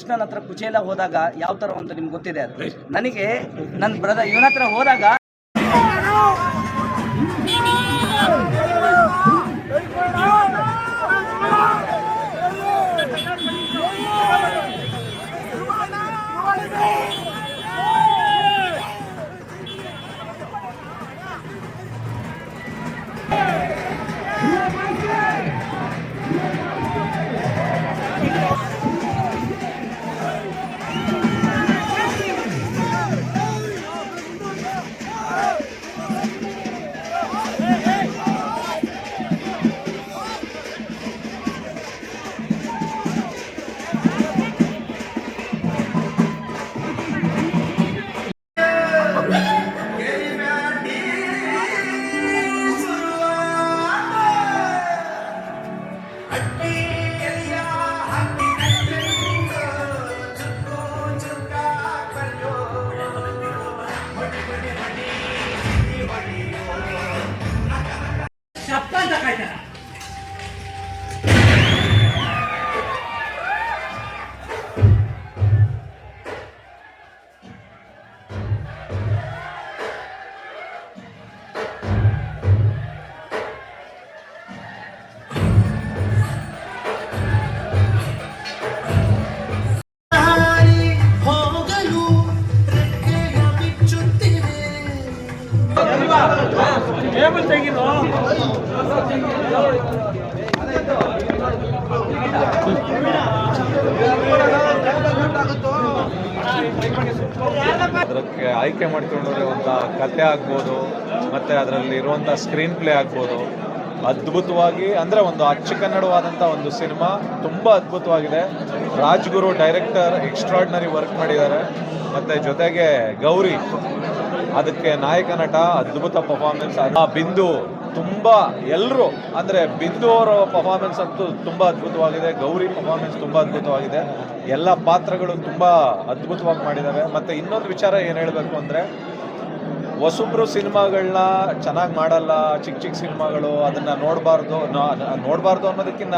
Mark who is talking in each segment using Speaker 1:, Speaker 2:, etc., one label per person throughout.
Speaker 1: ಕೃಷ್ಣನ ಹತ್ರ ಕುಚೇಲ ಹೋದಾಗ ಯಾವ ಥರ ಅಂತ ನಿಮ್ಗೆ ಗೊತ್ತಿದೆ. ಅದು ನನಗೆ ನನ್ನ ಬ್ರದರ್ ಇವನ ಹತ್ರ ಹೋದಾಗ
Speaker 2: ಅದಕ್ಕೆ ಆಯ್ಕೆ ಮಾಡ್ಕೊಂಡಿರುವಂಥ ಕತೆ ಆಗ್ಬೋದು ಮತ್ತು ಅದರಲ್ಲಿ ಇರುವಂಥ ಸ್ಕ್ರೀನ್ ಪ್ಲೇ ಆಗ್ಬೋದು ಅದ್ಭುತವಾಗಿ, ಅಂದರೆ ಒಂದು ಅಚ್ಚ ಕನ್ನಡವಾದಂಥ ಒಂದು ಸಿನಿಮಾ ತುಂಬ ಅದ್ಭುತವಾಗಿದೆ. ರಾಜ್ಗುರು ಡೈರೆಕ್ಟರ್ ಎಕ್ಸ್ಟ್ರಾರ್ಡಿನರಿ ವರ್ಕ್ ಮಾಡಿದ್ದಾರೆ. ಮತ್ತು ಜೊತೆಗೆ ಗೌರಿ ಅದಕ್ಕೆ ನಾಯಕ ನಟ, ಅದ್ಭುತ ಪರ್ಫಾರ್ಮೆನ್ಸ್. ಬಿಂದು ತುಂಬ ಎಲ್ಲರೂ ಅಂದರೆ ಬಿಂದು ಅವರ ಪರ್ಫಾರ್ಮೆನ್ಸ್ ಅಂತೂ ತುಂಬ ಅದ್ಭುತವಾಗಿದೆ. ಗೌರಿ ಪರ್ಫಾರ್ಮೆನ್ಸ್ ತುಂಬ ಅದ್ಭುತವಾಗಿದೆ. ಎಲ್ಲ ಪಾತ್ರಗಳು ತುಂಬ ಅದ್ಭುತವಾಗಿ ಮಾಡಿದ್ದಾವೆ. ಮತ್ತು ಇನ್ನೊಂದು ವಿಚಾರ ಏನು ಹೇಳಬೇಕು ಅಂದರೆ, ಹೊಸಬ್ರು ಸಿನಿಮಾಗಳನ್ನ ಚೆನ್ನಾಗಿ ಮಾಡಲ್ಲ, ಚಿಕ್ಕ ಚಿಕ್ಕ ಸಿನಿಮಾಗಳು ಅದನ್ನು ನೋಡಬಾರ್ದು ಅನ್ನೋದಕ್ಕಿಂತ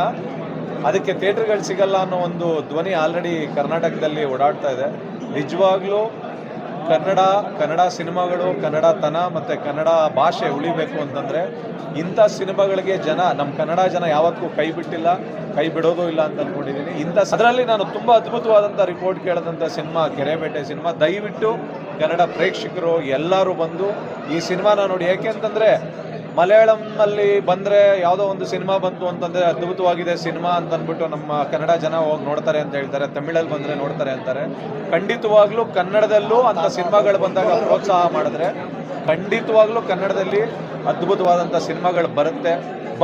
Speaker 2: ಅದಕ್ಕೆ ಥಿಯೇಟ್ರ್ಗಳು ಸಿಗಲ್ಲ ಅನ್ನೋ ಒಂದು ಧ್ವನಿ ಆಲ್ರೆಡಿ ಕರ್ನಾಟಕದಲ್ಲಿ ಓಡಾಡ್ತಾ ಇದೆ. ನಿಜವಾಗ್ಲೂ ಕನ್ನಡ ಸಿನಿಮಾಗಳು, ಕನ್ನಡತನ ಮತ್ತು ಕನ್ನಡ ಭಾಷೆ ಉಳಿಬೇಕು ಅಂತಂದರೆ ಇಂಥ ಸಿನಿಮಾಗಳಿಗೆ ನಮ್ಮ ಕನ್ನಡ ಜನ ಯಾವತ್ತೂ ಕೈ ಬಿಟ್ಟಿಲ್ಲ, ಕೈ ಬಿಡೋದು ಇಲ್ಲ ಅಂತ ಅಂದ್ಕೊಂಡಿದ್ದೀನಿ. ಅದರಲ್ಲಿ ನಾನು ತುಂಬ ಅದ್ಭುತವಾದಂಥ ರಿಪೋರ್ಟ್ ಕೇಳಿದಂಥ ಸಿನಿಮಾ ಕೆರೆಬೇಟೆ ಸಿನಿಮಾ. ದಯವಿಟ್ಟು ಕನ್ನಡ ಪ್ರೇಕ್ಷಕರು ಎಲ್ಲರೂ ಬಂದು ಈ ಸಿನಿಮಾನ ನೋಡಿ. ಏಕೆ ಅಂತಂದರೆ ಮಲಯಾಳಂನಲ್ಲಿ ಬಂದರೆ ಯಾವುದೋ ಒಂದು ಸಿನಿಮಾ ಬಂತು ಅಂತಂದರೆ ಅದ್ಭುತವಾಗಿದೆ ಸಿನಿಮಾ ಅಂತಂದ್ಬಿಟ್ಟು ನಮ್ಮ ಕನ್ನಡ ಜನ ಹೋಗಿ ನೋಡ್ತಾರೆ ಅಂತ ಹೇಳ್ತಾರೆ, ತಮಿಳಲ್ಲಿ ಬಂದರೆ ನೋಡ್ತಾರೆ ಅಂತಾರೆ. ಖಂಡಿತವಾಗ್ಲೂ ಕನ್ನಡದಲ್ಲೂ ಅಂಥ ಸಿನಿಮಾಗಳು ಬಂದಾಗ ಪ್ರೋತ್ಸಾಹ ಮಾಡಿದ್ರೆ ಖಂಡಿತವಾಗ್ಲೂ ಕನ್ನಡದಲ್ಲಿ ಅದ್ಭುತವಾದಂಥ ಸಿನಿಮಾಗಳು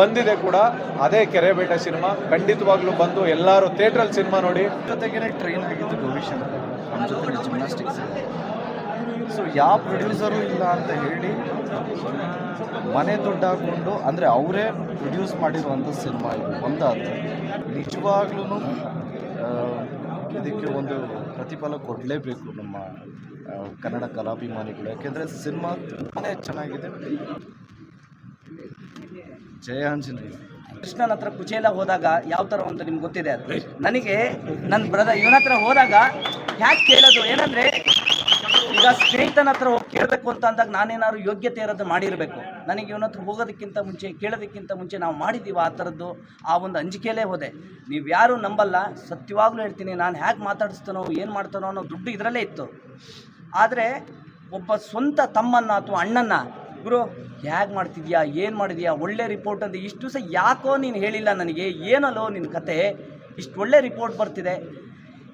Speaker 2: ಬಂದಿದೆ ಕೂಡ. ಅದೇ ಕೆರೆಬೇಟೆ ಸಿನಿಮಾ. ಖಂಡಿತವಾಗ್ಲೂ ಬಂದು ಎಲ್ಲರೂ ಥಿಯೇಟ್ರಲ್ಲಿ ಸಿನಿಮಾ ನೋಡಿ.
Speaker 3: ಜೊತೆಗೇ ಟ್ರೈನ್ ಆಗಿದ್ದು ಗೌರೀಶನ್, ನಮ್ಮ ಜೊತೆಗೆ ಜಿಮ್ನಾಸ್ಟಿಕ್ಸ್. ಸೊ ಯಾವ ಪ್ರೊಡ್ಯೂಸರು ಇಲ್ಲ ಅಂತ ಹೇಳಿ ಮನೆ ದುಡ್ಡು ಹಾಕ್ಕೊಂಡು, ಅಂದರೆ ಅವರೇ ಪ್ರೊಡ್ಯೂಸ್ ಮಾಡಿರುವಂಥ ಸಿನಿಮಾ ಇದು ಒಂದಾದರೆ ನಿಜವಾಗ್ಲೂ ಇದಕ್ಕೆ ಒಂದು ಪ್ರತಿಫಲ ಕೊಡಲೇಬೇಕು ನಮ್ಮ ಕನ್ನಡ ಕಲಾಭಿಮಾನಿಗಳು. ಯಾಕೆಂದರೆ ಸಿನಿಮಾ ತುಂಬಾ ಚೆನ್ನಾಗಿದೆ. ಜಯ ಆಂಜನೇಯ.
Speaker 1: ಕೃಷ್ಣನ ಹತ್ರ ಕುಚೇಲ ಹೋದಾಗ ಯಾವ ಥರ ಅಂತ ನಿಮ್ಗೆ ಗೊತ್ತಿದೆ. ಅದು ನನಗೆ ನನ್ನ ಬ್ರದರ್ ಇವನ ಹತ್ರ ಹೋದಾಗ ಯಾಕೆ ಕೇಳೋದು ಏನಂದರೆ, ಈಗ ಸ್ನೇಹಿತನ ಹತ್ರ ಹೋಗಿ ಕೇಳಬೇಕು ಅಂತ ಅಂದಾಗ ನಾನೇನಾದ್ರು ಯೋಗ್ಯತೆ ಇರೋದು ಮಾಡಿರಬೇಕು. ನನಗೆ ಇವನ ಹತ್ರ ಹೋಗೋದಕ್ಕಿಂತ ಮುಂಚೆ, ಕೇಳೋದಕ್ಕಿಂತ ಮುಂಚೆ ನಾವು ಮಾಡಿದ್ದೀವಿ ಆ ಥರದ್ದು ಆ ಒಂದು ಅಂಜಿಕೆಯಲ್ಲೇ ಹೋದೆ. ನೀವು ಯಾರೂ ನಂಬಲ್ಲ, ಸತ್ಯವಾಗ್ಲೂ ಹೇಳ್ತೀನಿ. ನಾನು ಹೇಗೆ ಮಾತಾಡಿಸ್ತಾನೋ ಏನು ಮಾಡ್ತಾನೋ ಅನ್ನೋ ದುಡ್ಡು ಇದರಲ್ಲೇ ಇತ್ತು. ಆದರೆ ಒಬ್ಬ ಸ್ವಂತ ತಮ್ಮನ್ನ ಅಥವಾ ಅಣ್ಣನ್ನ, ಗುರು ಹೇಗೆ ಮಾಡ್ತಿದ್ಯಾ, ಏನು ಮಾಡಿದ್ಯಾ, ಒಳ್ಳೆ ರಿಪೋರ್ಟ್ ಅಂತ ಇಷ್ಟು ದಿವಸ ಯಾಕೋ ನೀನು ಹೇಳಿಲ್ಲ ನನಗೆ, ಏನಲ್ಲೋ ನಿನ್ನ ಕತೆ, ಇಷ್ಟು ಒಳ್ಳೆ ರಿಪೋರ್ಟ್ ಬರ್ತಿದೆ.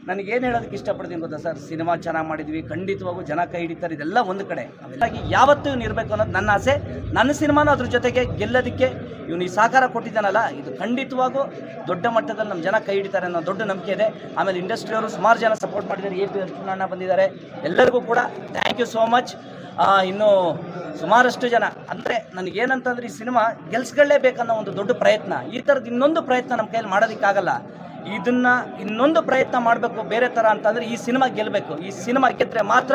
Speaker 1: ನನಗೇನು ಹೇಳೋದಕ್ಕೆ ಇಷ್ಟಪಡ್ತೀನಿ ಗೊತ್ತಾ ಸರ್, ಸಿನಿಮಾ ಚೆನ್ನಾಗಿ ಮಾಡಿದ್ವಿ, ಖಂಡಿತವಾಗೂ ಜನ ಕೈ ಹಿಡಿತಾರೆ, ಇದೆಲ್ಲ ಒಂದು ಕಡೆ. ಹಾಗಾಗಿ ಯಾವತ್ತೂ ಇರಬೇಕು ಅನ್ನೋದು ನನ್ನ ಆಸೆ. ನನ್ನ ಸಿನಿಮಾನು ಅದ್ರ ಜೊತೆಗೆ ಗೆಲ್ಲೋದಕ್ಕೆ ಇವನು ಈ ಸಹಕಾರ ಕೊಟ್ಟಿದ್ದಾನಲ್ಲ, ಇದು ಖಂಡಿತವಾಗೂ ದೊಡ್ಡ ಮಟ್ಟದಲ್ಲಿ ನಮ್ಮ ಜನ ಕೈ ಹಿಡಿತಾರೆ ಅನ್ನೋ ದೊಡ್ಡ ನಂಬಿಕೆ ಇದೆ. ಆಮೇಲೆ ಇಂಡಸ್ಟ್ರಿಯವರು ಸುಮಾರು ಜನ ಸಪೋರ್ಟ್ ಮಾಡಿದ್ದಾರೆ. AP ಅರ್ಜುನಣ್ಣ ಬಂದಿದ್ದಾರೆ, ಎಲ್ಲರಿಗೂ ಕೂಡ ಥ್ಯಾಂಕ್ ಯು ಸೋ ಮಚ್. ಇನ್ನೂ ಸುಮಾರಷ್ಟು ಜನ, ಅಂದರೆ ನನಗೇನಂತಂದರೆ ಈ ಸಿನಿಮಾ ಗೆಲ್ಸ್ಕೊಳ್ಳೇಬೇಕನ್ನೋ ಒಂದು ದೊಡ್ಡ ಪ್ರಯತ್ನ. ಈ ಥರದ್ದು ಇನ್ನೊಂದು ಪ್ರಯತ್ನ ನಮ್ಮ ಕೈಯಲ್ಲಿ ಮಾಡೋದಕ್ಕಾಗಲ್ಲ. ಇದನ್ನು ಇನ್ನೊಂದು ಪ್ರಯತ್ನ ಮಾಡಬೇಕು ಬೇರೆ ಥರ ಅಂತಂದರೆ ಈ ಸಿನಿಮಾ ಗೆಲ್ಲಬೇಕು. ಈ ಸಿನಿಮಾ ಗೆದ್ದರೆ ಮಾತ್ರ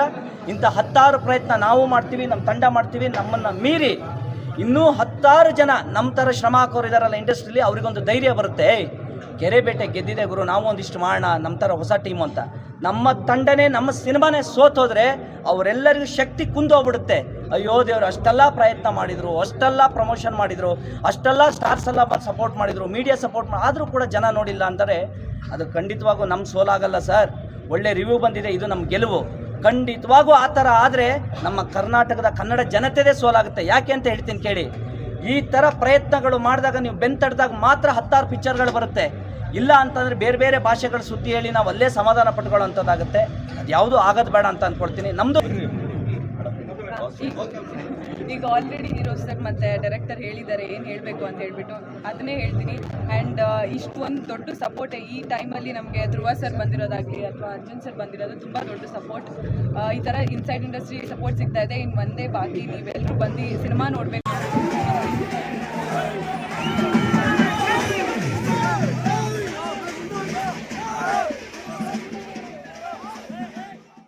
Speaker 1: ಇಂಥ 10 ಪ್ರಯತ್ನ ನಾವು ಮಾಡ್ತೀವಿ, ನಮ್ಮ ತಂಡ ಮಾಡ್ತೀವಿ. ನಮ್ಮನ್ನು ಮೀರಿ ಇನ್ನೂ 10 ಜನ ನಮ್ಮ ಥರ ಶ್ರಮ ಹಾಕೋರು ಇದ್ದಾರಲ್ಲ ಇಂಡಸ್ಟ್ರಿಲಿ, ಅವರಿಗೊಂದು ಧೈರ್ಯ ಬರುತ್ತೆ. ಕೆರೆ ಬೇಟೆ ಗೆದ್ದಿದೆ ಗುರು, ನಾವು ಒಂದಿಷ್ಟು ಮಾಡೋಣ ನಮ್ಮ ಥರ ಹೊಸ ಟೀಮು ಅಂತ. ನಮ್ಮ ತಂಡನೇ, ನಮ್ಮ ಸಿನಿಮಾನೇ ಸೋತೋದ್ರೆ ಅವರೆಲ್ಲರಿಗೂ ಶಕ್ತಿ ಕುಂದೋಗ್ಬಿಡುತ್ತೆ. ಅಯ್ಯೋ ದೇವರು, ಅಷ್ಟೆಲ್ಲ ಪ್ರಯತ್ನ ಮಾಡಿದರು, ಅಷ್ಟೆಲ್ಲ ಪ್ರಮೋಷನ್ ಮಾಡಿದರು, ಅಷ್ಟೆಲ್ಲ ಸ್ಟಾರ್ಸ್ ಎಲ್ಲ ಸಪೋರ್ಟ್ ಮಾಡಿದರು, ಮೀಡಿಯಾ ಸಪೋರ್ಟ್ ಆದರೂ ಕೂಡ ಜನ ನೋಡಿಲ್ಲ ಅಂದರೆ ಅದು ಖಂಡಿತವಾಗೂ ನಮ್ಮ ಸೋಲಾಗಲ್ಲ ಸರ್. ಒಳ್ಳೆ ರಿವ್ಯೂ ಬಂದಿದೆ, ಇದು ನಮ್ಮ ಗೆಲುವು. ಖಂಡಿತವಾಗೂ ಆ ಥರ ಆದರೆ ನಮ್ಮ ಕರ್ನಾಟಕದ ಕನ್ನಡ ಜನತೆದೇ ಸೋಲಾಗುತ್ತೆ. ಯಾಕೆ ಅಂತ ಹೇಳ್ತೀನಿ ಕೇಳಿ. ಈ ಥರ ಪ್ರಯತ್ನಗಳು ಮಾಡಿದಾಗ, ನೀವು ಬೆಂತಡ್ದಾಗ ಮಾತ್ರ 10 ಪಿಕ್ಚರ್ಗಳು ಬರುತ್ತೆ. ಇಲ್ಲ ಅಂತಂದರೆ ಬೇರೆ ಬೇರೆ ಭಾಷೆಗಳ ಸುದ್ದಿ ಹೇಳಿ ನಾವು ಅಲ್ಲೇ ಸಮಾಧಾನ ಪಟ್ಕೊಳ್ಳೋಂಥದ್ದಾಗುತ್ತೆ. ಅದು ಯಾವುದೂ ಆಗೋದು ಬೇಡ ಅಂತ ಅಂದ್ಕೊಳ್ತೀನಿ. ನಮ್ಮದು
Speaker 4: ಈಗ ಆಲ್ರೆಡಿ ಹೀರೋ ಸರ್ ಮತ್ತು ಡೈರೆಕ್ಟರ್ ಹೇಳಿದ್ದಾರೆ ಏನು ಹೇಳಬೇಕು ಅಂತ ಹೇಳ್ಬಿಟ್ಟು, ಅದನ್ನೇ ಹೇಳ್ತೀನಿ. ಆ್ಯಂಡ್ ಇಷ್ಟೊಂದು ದೊಡ್ಡ ಸಪೋರ್ಟ್ ಈ ಟೈಮಲ್ಲಿ ನಮಗೆ ಧ್ರುವ ಸರ್ ಬಂದಿರೋದಾಗಲಿ ಅಥವಾ ಅರ್ಜುನ್ ಸರ್ ಬಂದಿರೋದು ತುಂಬ ದೊಡ್ಡ ಸಪೋರ್ಟ್. ಈ ಥರ ಇನ್ಸೈಡ್ ಇಂಡಸ್ಟ್ರಿ ಸಪೋರ್ಟ್ ಸಿಗ್ತಾ ಇದೆ. ಇನ್ನು ಒಂದೇ ಬಾಕಿ ನೀವೆಲ್ಲರೂ ಬಂದು ಸಿನಿಮಾ ನೋಡಬೇಕು.